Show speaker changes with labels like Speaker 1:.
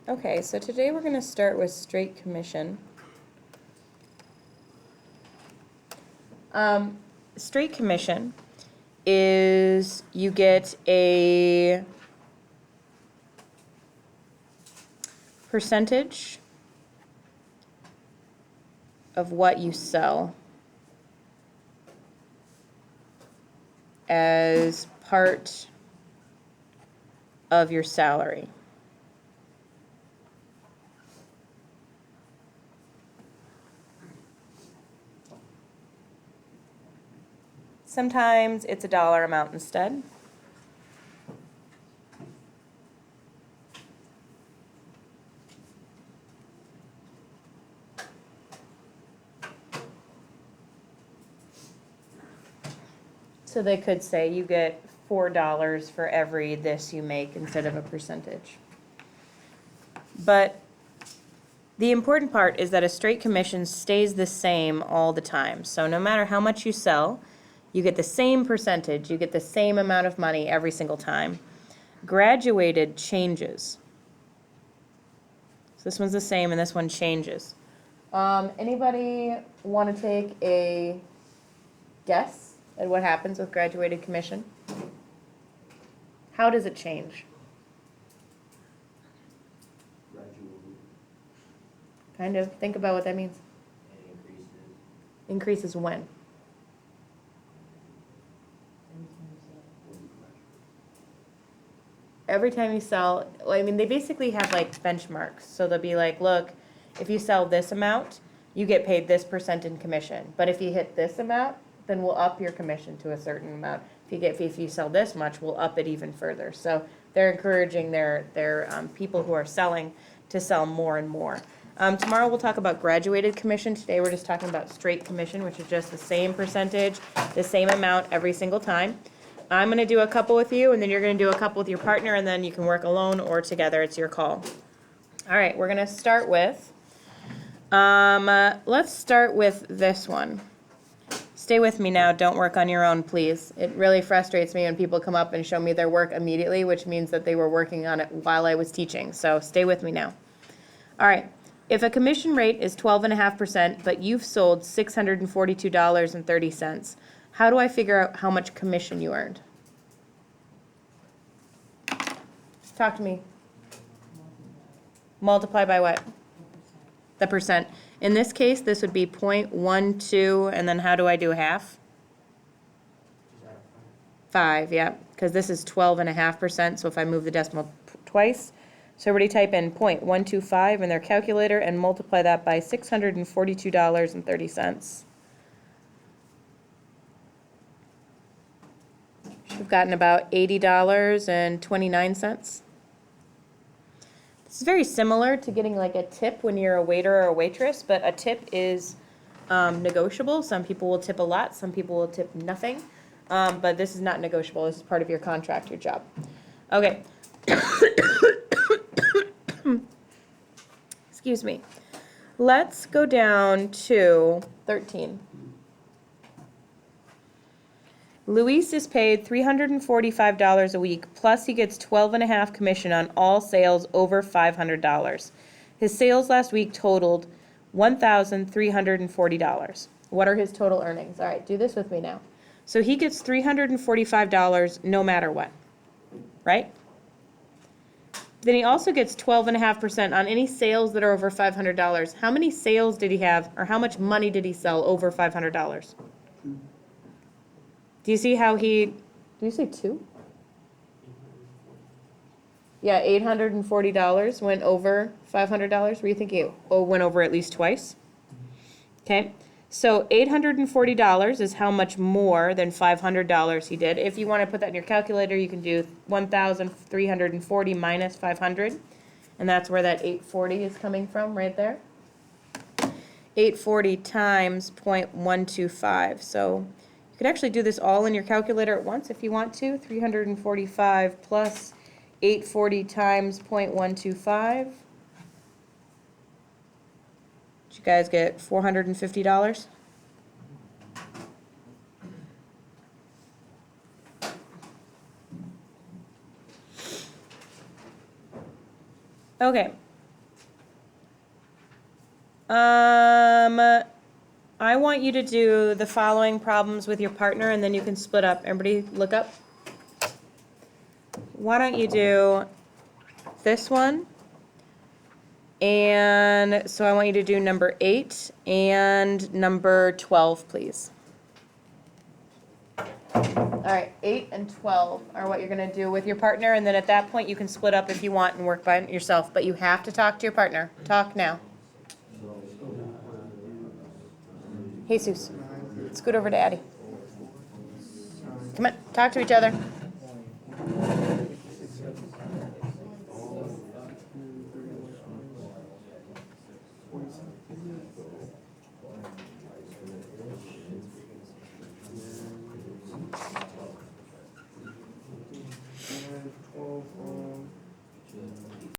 Speaker 1: Okay, so today we're going to start with straight commission. Straight commission is you get a percentage of what you sell as part of your salary. Sometimes it's a dollar amount instead. So they could say you get $4 for every this you make instead of a percentage. But the important part is that a straight commission stays the same all the time. So no matter how much you sell, you get the same percentage, you get the same amount of money every single time. Graduated changes. So this one's the same and this one changes. Anybody want to take a guess at what happens with graduated commission? How does it change? Kind of. Think about what that means.
Speaker 2: It increases.
Speaker 1: Increases when? Every time you sell, well, I mean, they basically have like benchmarks. So they'll be like, look, if you sell this amount, you get paid this % in commission. But if you hit this amount, then we'll up your commission to a certain amount. If you sell this much, we'll up it even further. So they're encouraging their people who are selling to sell more and more. Tomorrow we'll talk about graduated commission. Today we're just talking about straight commission, which is just the same percentage, the same amount every single time. I'm going to do a couple with you, and then you're going to do a couple with your partner, and then you can work alone or together. It's your call. All right, we're going to start with, let's start with this one. Stay with me now. Don't work on your own, please. It really frustrates me when people come up and show me their work immediately, which means that they were working on it while I was teaching. So stay with me now. All right. If a commission rate is 12.5%, but you've sold $642.30, how do I figure out how much commission you earned? Talk to me. Multiply by what? The percent. In this case, this would be 0.12, and then how do I do half? 5, yeah, because this is 12.5%, so if I move the decimal twice. So everybody type in 0.125 in their calculator and multiply that by $642.30. Should have gotten about $80.29. This is very similar to getting like a tip when you're a waiter or a waitress, but a tip is negotiable. Some people will tip a lot, some people will tip nothing, but this is not negotiable. This is part of your contract, your job. Okay. Excuse me. Let's go down to 13. Luis is paid $345 a week, plus he gets 12.5 commission on all sales over $500. His sales last week totaled $1,340. What are his total earnings? All right, do this with me now. So he gets $345 no matter what, right? Then he also gets 12.5% on any sales that are over $500. How many sales did he have, or how much money did he sell over $500? Do you see how he, do you say 2? Yeah, $840 went over $500. Were you thinking it went over at least twice? Okay, so $840 is how much more than $500 he did. If you want to put that in your calculator, you can do 1,340 minus 500, and that's where that 840 is coming from, right there. 840 times 0.125, so you could actually do this all in your calculator at once if you want to. 345 plus 840 times 0.125. Did you guys get $450? Okay, I want you to do the following problems with your partner, and then you can split up. Everybody look up. Why don't you do this one? And so I want you to do number 8 and number 12, please. All right, 8 and 12 are what you're gonna do with your partner, and then at that point, you can split up if you want and work by yourself, but you have to talk to your partner. Talk now. Jesus, scoot over to Addie. Come on, talk to each other.